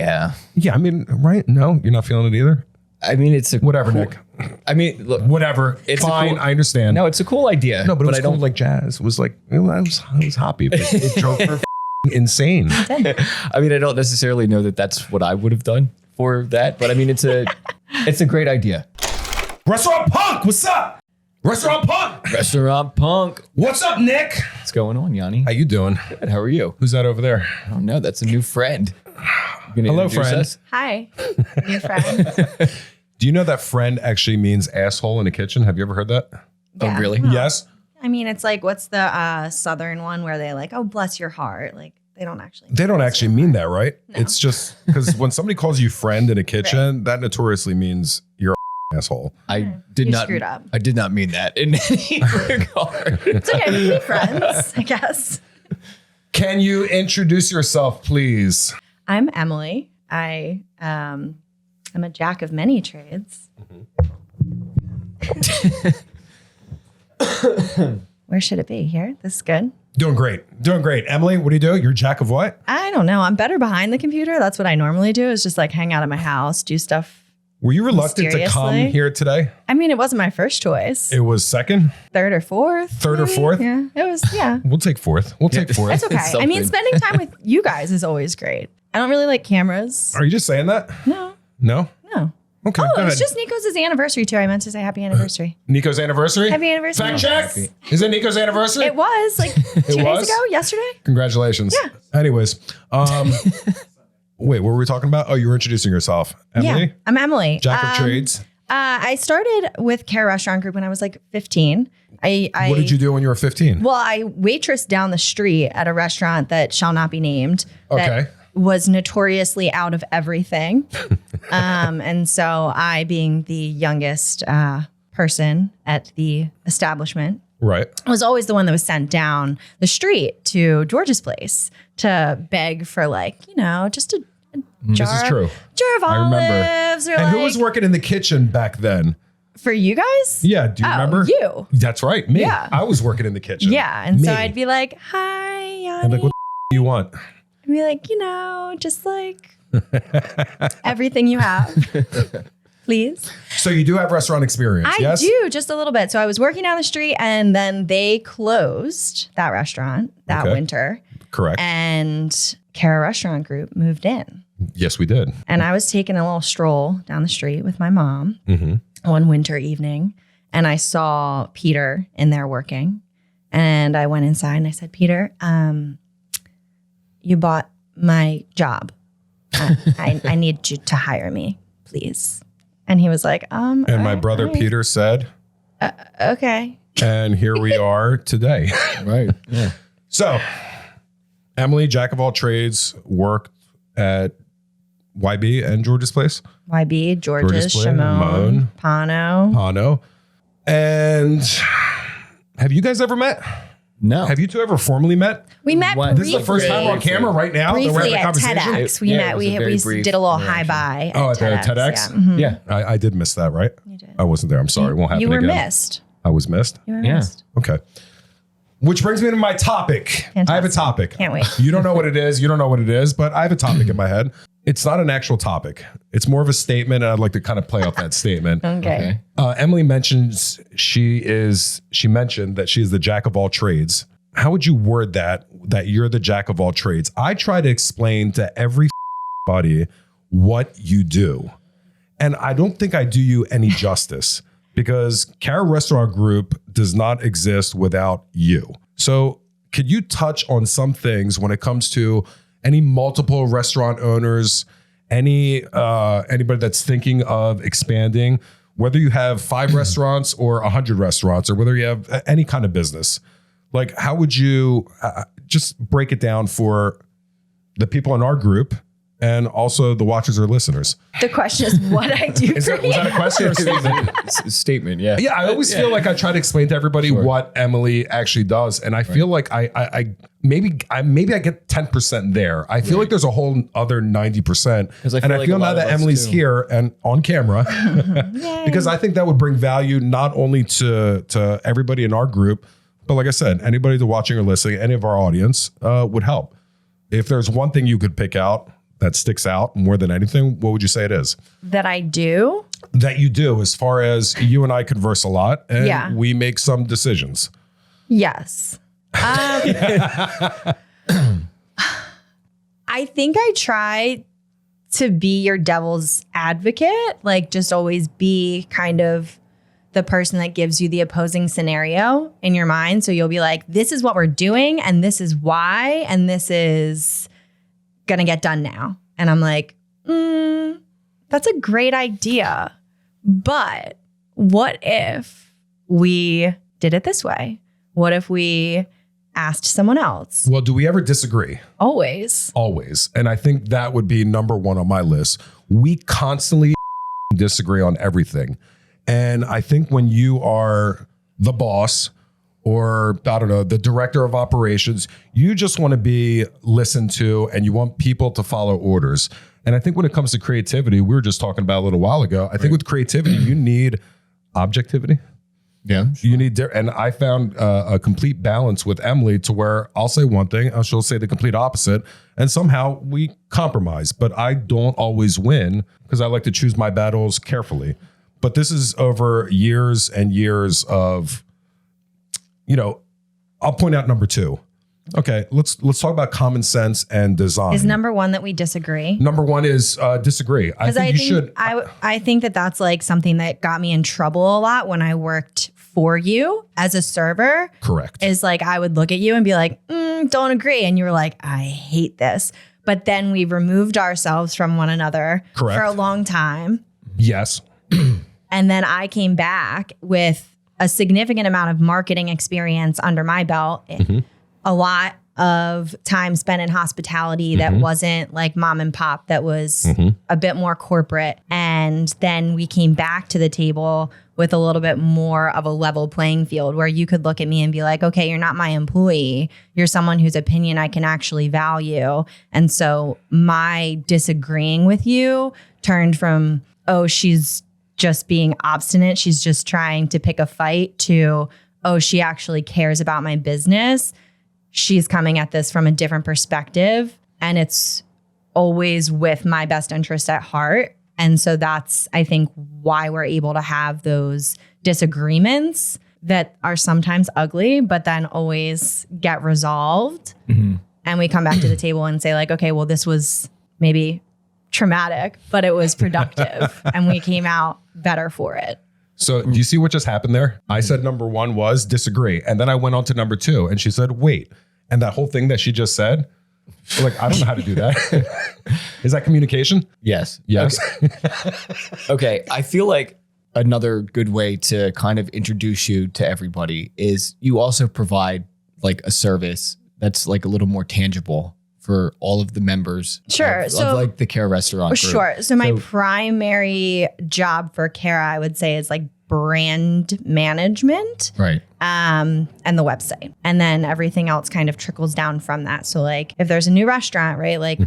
Yeah. Yeah, I mean, right? No, you're not feeling it either? I mean, it's a whatever, cool, Nick. I mean, look, whatever. It's fine. I understand. No, it's a cool idea. No, but it was I cool, don't like jazz. It was like, I was happy. It drove her insane. I mean, I don't necessarily know that that's what I would have done for that, but I mean, it's a great idea. Restaurant Punk, what's up? Restaurant Punk. Restaurant Punk. What's up, Nick? What's going on, Yanni? How you doing? Good. How are you? Who's that over there? I don't know. That's a new friend. Hello, friend. Us? Hi, new friend. Do you know that friend actually means asshole in the kitchen? Have you ever heard that? Oh, really? Well, Yes. I mean, it's like, what's the southern one where they like, oh, bless your heart. Like they don't actually. They don't actually mean that, right? No. It's just because when somebody calls you friend in a kitchen, that notoriously means you're an asshole. I did You not. screwed up. I did not mean that in any regard. It's okay. We can be friends, I guess. Can you introduce yourself, please? I'm Emily. I'm a jack of many trades. Where should it be? Here? This is good. Doing great. Doing great. Emily, what do you do? You're a jack of what? I don't know. I'm better behind the computer. That's what I normally do is just like hang out at my house, do stuff. Were you reluctant to come Mysteriously. here today? I mean, it wasn't my first choice. It was second? Third or fourth. Third or maybe? fourth? Yeah. It was, yeah. We'll take fourth. We'll take fourth. It's okay. I mean, something. spending time with you guys is always great. I don't really like cameras. Are you just saying that? No. No? No. Okay. Oh, go it was ahead. just Nico's anniversary too. I meant to say happy anniversary. Nico's anniversary? Happy anniversary. Fact check. Is it Nico's anniversary? It was like 2 days was? ago, yesterday. Congratulations. Yeah. Anyways, wait, what were we talking about? Oh, you were introducing yourself. Emily? Yeah, I'm Emily. Jack of trades. I started with Care Restaurant Group when I was like 15. What did you do when you were 15? Well, I waitressed down the street at a restaurant that shall not be named. That Okay. was notoriously out of everything. And so I, being the youngest person at the establishment, Right. was always the one that was sent down the street to George's place to beg for like, you know, just a jar, This is true. jar of I remember. olives. Or And like, who was working in the kitchen back then? for you guys? Yeah. Do you remember? You. That's right. Me. Yeah. I was working in the kitchen. Yeah. And Me. so I'd be like, hi, Yanni. I'm like, what the you want? I'd be like, you know, just like everything you have, please. So you do have restaurant experience, I yes? do, just a little bit. So I was working down the street and then they closed that restaurant that Okay. winter. Correct. And Cara Restaurant Group moved in. Yes, we did. And I was taking a little stroll down the street with my mom one winter evening. And I saw Peter in there working. And I went inside and I said, Peter, you bought my job. I need you to hire me, please. And he was like, And my brother Peter said, okay. and here we are today. Right. Yeah. So, Emily, jack of all trades, worked at YB and George's Place, YB, George's, Place, Shimon, Pano. Pano. And have you guys ever met? No. Have you two ever formally met? We met What? This is the first time we're on camera right now that we're briefly having a at conversation. TEDx. We Yeah, met. it was a very We brief did a little interaction. high-bye Oh, at the TEDx. TEDx? Yeah. Mhm. Yeah. I did miss that, right? You did. I wasn't there. I'm sorry. It won't happen You were again. missed. I was missed? You were Yeah. missed. Okay. Which brings me to my topic. Fantastic. I have a topic. Can't wait. You don't know what it is. You don't know what it is, but I have a topic in my head. It's not an actual topic. It's more of a statement, and I'd like to kind of play off that statement. Okay. Emily mentions she mentioned that she is the jack of all trades. How would you word that you're the jack of all trades? I try to explain to everybody what you do. And I don't think I do you any justice because Cara Restaurant Group does not exist without you. So could you touch on some things when it comes to any multiple restaurant owners, anybody that's thinking of expanding, whether you have 5 restaurants or 100 restaurants, or whether you have any kind of business? Like, how would you just break it down for the people in our group and also the watchers or listeners? The question is what I do Was for you. that a question or a statement? Statement. Yeah. Yeah, I always feel like I try to explain to everybody what Emily actually does, and I feel like I maybe I get 10% there. I feel like there's a whole other 90%, I and feel I like feel a now lot that of us Emily's too. here and on camera, because I think that would bring value not only to everybody in our group, but like I said, anybody that's watching or listening, any of our audience would help. If there's one thing you could pick out that sticks out more than anything, what would you say it is? That I do? That you do, as far as you and I converse a lot and Yeah. we make some decisions. Yes. I think I try to be your devil's advocate, like just always be kind of the person that gives you the opposing scenario in your mind. So you'll be like, this is what we're doing and this is why, and this is going to get done now. And I'm like, that's a great idea. But what if we did it this way? What if we asked someone else? Well, do we ever disagree? Always. Always. And I think that would be number one on my list. We constantly disagree on everything. And I think when you are the boss or, I don't know, the director of operations, you just want to be listened to and you want people to follow orders. And I think when it comes to creativity, we were just talking about a little while ago, I think with creativity, you need objectivity. Yeah. You need, and I found a complete balance with Emily to where I'll say one thing, she'll say the complete opposite, and somehow we compromise. But I don't always win because I like to choose my battles carefully. But this is over years and years of, I'll point out number 2. Okay, let's talk about common sense and design. Is number 1 that we disagree? Number 1 is disagree. I think you should. I think that that's like something that got me in trouble a lot when I worked for you as a server. Correct. Is like I would look at you and be like, don't agree. And you were like, I hate this. But then we removed ourselves from one another Correct. for a long time. Yes. And then I came back with a significant amount of marketing experience under my belt. Mm-hmm. A lot of time spent in hospitality that wasn't like mom and pop, that was a bit more corporate. And then we came back to the table with a little bit more of a level playing field where you could look at me and be like, okay, you're not my employee. You're someone whose opinion I can actually value. And so my disagreeing with you turned from, oh, she's just being obstinate, she's just trying to pick a fight, to, oh, she actually cares about my business. She's coming at this from a different perspective, and it's always with my best interest at heart. And so that's, I think, why we're able to have those disagreements that are sometimes ugly, but then always get resolved. And we come back to the table and say like, okay, well, this was maybe traumatic, but it was productive and we came out better for it. So do you see what just happened there? I said number 1 was disagree. And then I went on to number 2 and she said, wait. And that whole thing that she just said, like, I don't know how to do that. Is that communication? Yes. Yes. Okay. I feel like another good way to kind of introduce you to everybody is you also provide like a service that's like a little more tangible for all of the members Sure. of like the Care Restaurant group. Sure. So my primary job for Cara, I would say, is like brand management. Right. And the website. And then everything else kind of trickles down from that. So like if there's a new restaurant, right? Like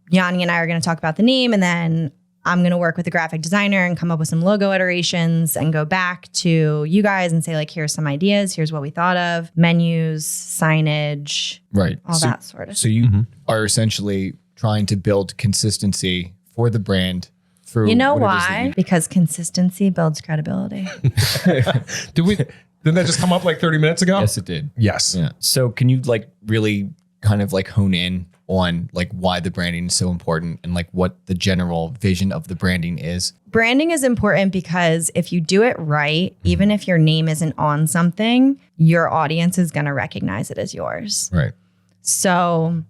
Yanni and I are going to talk about the name, and then I'm going to work with a graphic designer and come up with some logo iterations and go back to you guys and say like, here's some ideas. Here's what we thought of: menus, signage, Right. all that sort of. So you are essentially trying to build consistency for the brand through. You know what it is that why? you- Because consistency builds credibility. Didn't that just come up like 30 minutes ago? Yes, it did. Yes. Yeah. So can you like really kind of like hone in on like why the branding is so important and like what the general vision of the branding is? Branding is important because if you do it right, even if your name isn't on something, your audience is going to recognize it as yours. Right. So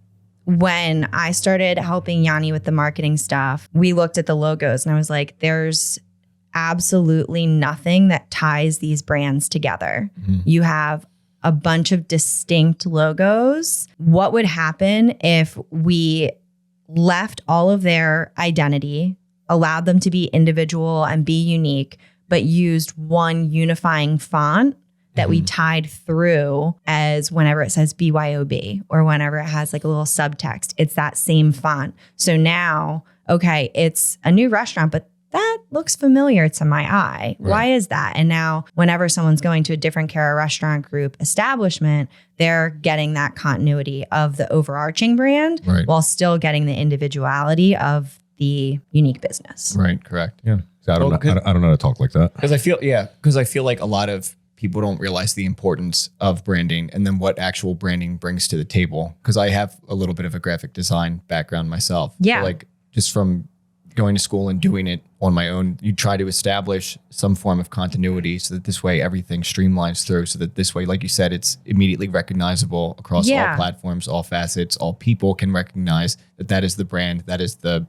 when I started helping Yanni with the marketing stuff, we looked at the logos and I was like, there's absolutely nothing that ties these brands together. You have a bunch of distinct logos. What would happen if we left all of their identity, allowed them to be individual and be unique, but used one unifying font that we tied through, as whenever it says BYOB or whenever it has like a little subtext, it's that same font. So now, okay, it's a new restaurant, but that looks familiar to my eye. Right. Why is that? And now whenever someone's going to a different Cara restaurant group establishment, they're getting that continuity of the overarching brand Right. while still getting the individuality of the unique business. Right. Correct. Yeah. So I don't Well, know. I don't know how to talk like that. Because I feel like a lot of people don't realize the importance of branding and then what actual branding brings to the table. Because I have a little bit of a graphic design background myself. Yeah. So like just from going to school and doing it on my own, you try to establish some form of continuity so that this way everything streamlines through, so that this way, like you said, it's immediately recognizable across all platforms, all facets, all people can recognize that is the brand, that is the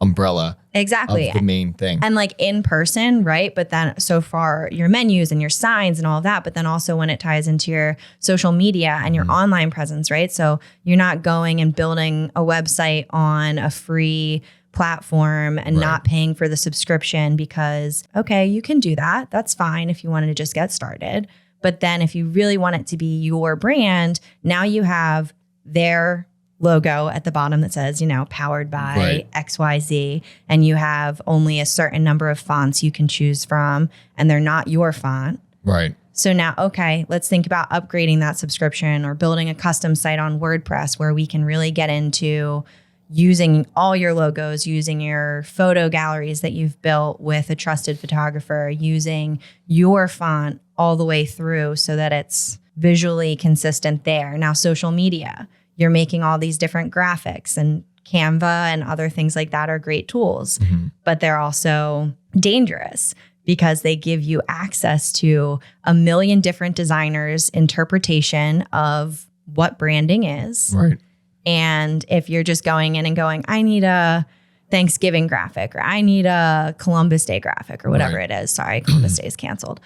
umbrella Exactly. of the main thing. And like in person, right? But then so far your menus and your signs and all of that, but then also when it ties into your social media and your online presence, right? So you're not going and building a website on a free platform and not paying for the subscription because, okay, you can do that. That's fine if you wanted to just get started. But then if you really want it to be your brand, now you have their logo at the bottom that says, powered by XYZ, and you have only a certain number of fonts you can choose from, and they're not your font. Right. So now, okay, let's think about upgrading that subscription or building a custom site on WordPress where we can really get into using all your logos, using your photo galleries that you've built with a trusted photographer, using your font all the way through so that it's visually consistent there. Now, social media. You're making all these different graphics, and Canva and other things like that are great tools, but they're also dangerous because they give you access to a million different designers' interpretation of what branding is. Right. And if you're just going in and going, I need a Thanksgiving graphic, or I need a Columbus Day graphic, or whatever it is. Sorry, Columbus Day is canceled.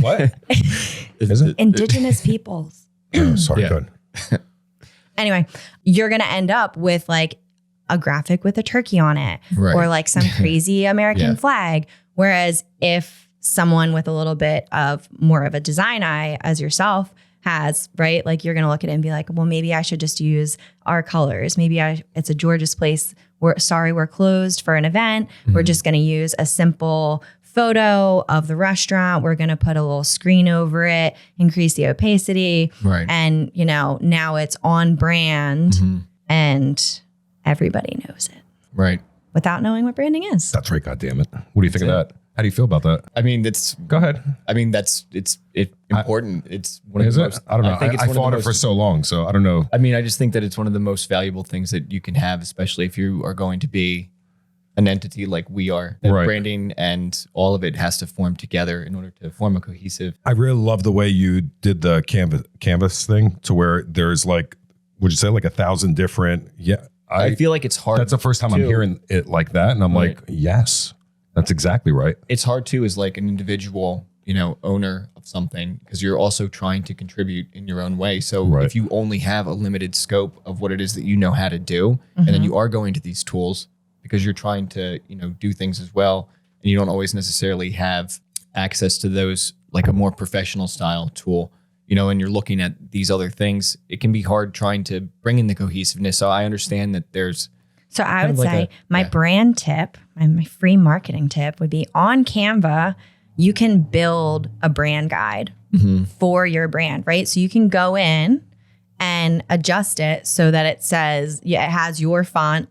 What? Is it? Indigenous peoples. Oh, sorry. Good. Anyway, you're going to end up with like a graphic with a turkey on it or like some crazy American flag. Whereas if someone with a little bit of more of a design eye as yourself has, right? Like you're going to look at it and be like, well, maybe I should just use our colors. Maybe it's a George's Place. We're closed for an event. We're just going to use a simple photo of the restaurant. We're going to put a little screen over it, increase the opacity. Right. And, now it's on brand and everybody knows it. Right. Without knowing what branding is. That's right. God damn it. What do you think of that? How do you feel about that? I mean, Go ahead. I mean, it's important. It's one of Is the it? most, I don't know. think it's I one of the fought it most- for so long, so I don't know. I mean, I just think that it's one of the most valuable things that you can have, especially if you are going to be an entity like we are. That Right. branding and all of it has to form together in order to form a cohesive. I really love the way you did the canvas thing to where there's like, would you say like 1,000 different? Yeah. I feel like it's hard. That's the first time I'm too. hearing it like that. And I'm Right. like, yes, that's exactly right. It's hard too as like an individual, owner of something, because you're also trying to contribute in your own way. So Right. if you only have a limited scope of what it is that you know how to do, and then you are going to these tools because you're trying to, do things as well, and you don't always necessarily have access to those, like a more professional style tool, and you're looking at these other things, it can be hard trying to bring in the cohesiveness. So I understand that there's So I kind would of like say my brand tip, my free marketing tip would be on Canva, you can build a brand guide for your brand, right? So you can go in and adjust it so that it says, it has your font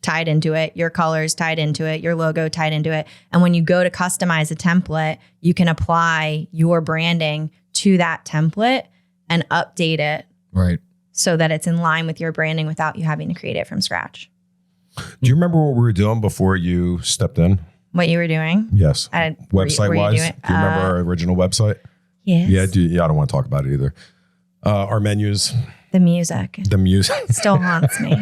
tied into it, your colors tied into it, your logo tied into it. And when you go to customize a template, you can apply your branding to that template and update it right. so that it's in line with your branding without you having to create it from scratch. Do you remember what we were doing before you stepped in? What you were doing? Yes. Were Website you wise, doing- do you remember our original website? Yes. Yeah, I don't want to talk about it either. Our menus, The music the music. still haunts me.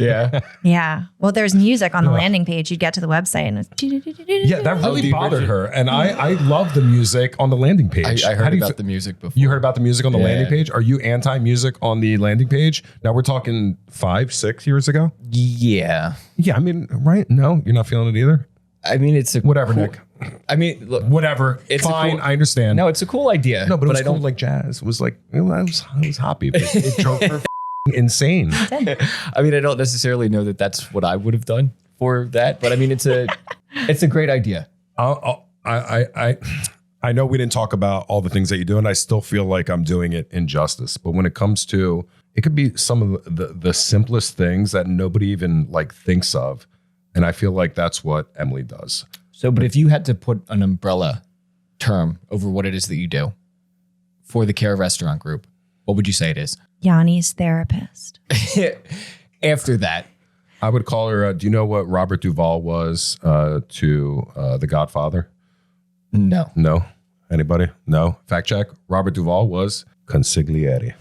Yeah. Yeah. Well, there's music on the landing page. You'd get to the website and it's Yeah, that really the bothered original- her. And I love the music on the landing page. I How heard do you about the music before. You heard about the music on the Yeah. landing page? Are you anti-music on the landing page? Now we're talking 5-6 years ago. Yeah. Yeah, I mean, right? No, you're not feeling it either. I mean, it's a Whatever, cool- Nick. I mean, look, Whatever. It's a fine. cool- I understand. no, it's a cool idea. no, but it was I cool, don't like jazz. It was like it was hoppy. But it drove her insane. I mean, I don't necessarily know that that's what I would have done for that, but I mean, it's a great idea. I know we didn't talk about all the things that you do, and I still feel like I'm doing it injustice. But when it comes to, it could be some of the simplest things that nobody even like thinks of. And I feel like that's what Emily does. So, but if you had to put an umbrella term over what it is that you do for the Care Restaurant Group, what would you say it is? Yanni's therapist. After that, I would call her, do you know what Robert Duvall was to The Godfather? no. No? Anybody? No? Fact check. Robert Duvall was consigliere.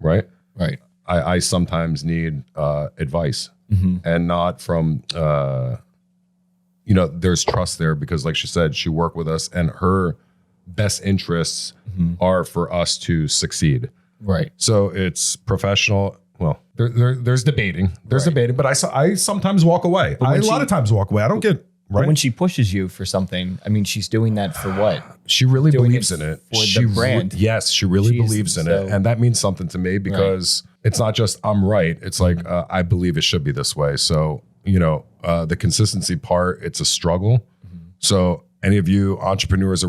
Right? Right. I sometimes need advice and not from, there's trust there because like she said, she worked with us and her best interests are for us to succeed. Right. So it's professional. Well, there's debating. There's debating, but I sometimes walk away. A lot of times walk away. I don't get right. But when she pushes you for something, I mean, she's doing that for what? She really Doing believes it in it. for the She brand. Yes, she really believes in it. And that means something to me because it's not just I'm right. It's like I believe it should be this way. So, the consistency part, it's a struggle. So any of you entrepreneurs or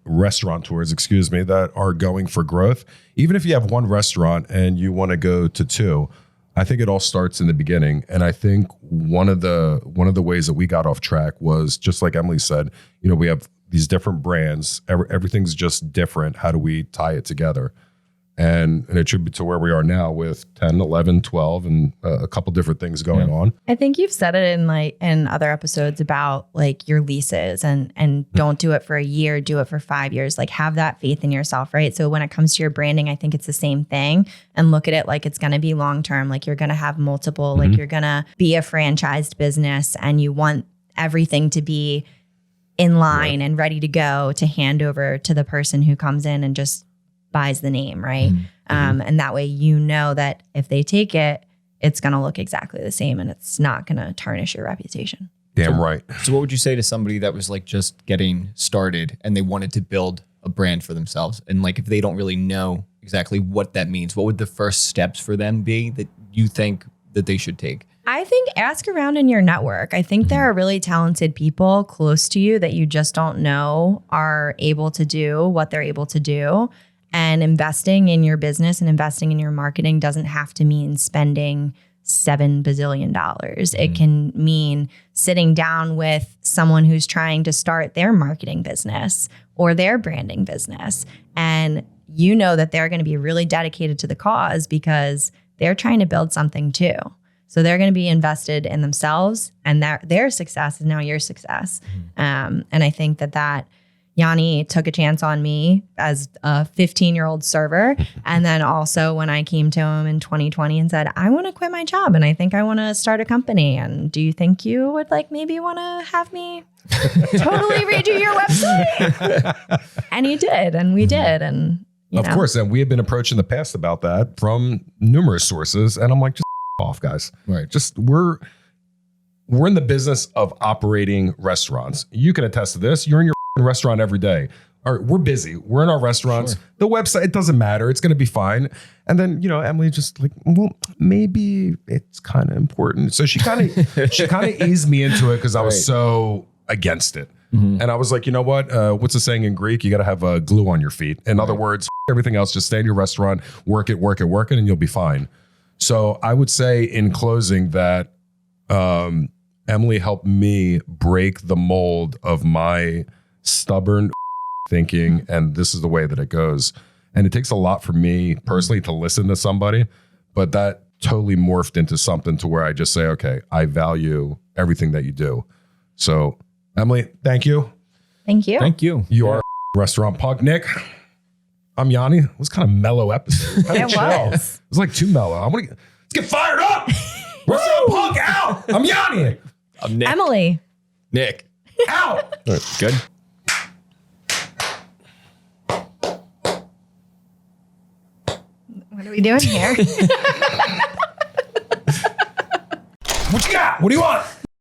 restaurateurs, that are going for growth, even if you have one restaurant and you want to go to two, I think it all starts in the beginning. And I think one of the ways that we got off track was just like Emily said, we have these different brands. Everything's just different. How do we tie it together? And it should be to where we are now with 10, 11, 12, and a couple different things going on. I think you've said it in other episodes about like your leases and don't do it for a year, do it for 5 years, like have that faith in yourself, right? So when it comes to your branding, I think it's the same thing and look at it like it's going to be long-term, like you're going to have multiple, like you're going to be a franchised business and you want everything to be in line and ready to go to hand over to the person who comes in and just buys the name, right? And that way that if they take it, it's going to look exactly the same and it's not going to tarnish your reputation. Damn right. So what would you say to somebody that was like just getting started and they wanted to build a brand for themselves? And like if they don't really know exactly what that means, what would the first steps for them be that you think that they should take? I think ask around in your network. I think there are really talented people close to you that you just don't know are able to do what they're able to do. And investing in your business and investing in your marketing doesn't have to mean spending $7 bazillion. It can mean sitting down with someone who's trying to start their marketing business or their branding business. And that they're going to be really dedicated to the cause because they're trying to build something too. So they're going to be invested in themselves and their success is now your success. And I think that Yanni took a chance on me as a 15-year-old server. And then also when I came to him in 2020 and said, I want to quit my job and I think I want to start a company. And do you think you would maybe want to have me totally redo your website? And he did. And we did. And of course. And we have been approached in the past about that from numerous sources. And I'm like, just off, guys. Right. Just we're in the business of operating restaurants. You can attest to this. You're in your restaurant every day. All right, we're busy. We're in our restaurants. Sure. The website, it doesn't matter. It's going to be fine. And then, Emily just like, well, maybe it's kind of important. So she kind of eased me into it because I was so against it. And I was like, you know what? What's the saying in Greek? You got to have glue on your feet. In other words, everything else, just stay in your restaurant, work it, and you'll be fine. So I would say in closing that Emily helped me break the mold of my stubborn thinking, and this is the way that it goes. And it takes a lot for me personally to listen to somebody, but that totally morphed into something to where I just say, okay, I value everything that you do. So Emily, thank you. Thank you. Thank you. You are restaurant punk. Nick, I'm Yanni. It was kind of mellow episode. It was. It was like too mellow. Let's get fired up. Restaurant punk out. I'm Yanni. I'm Nick. Emily. Nick. Out. Right, good. What are we doing here? What you got? What do you want?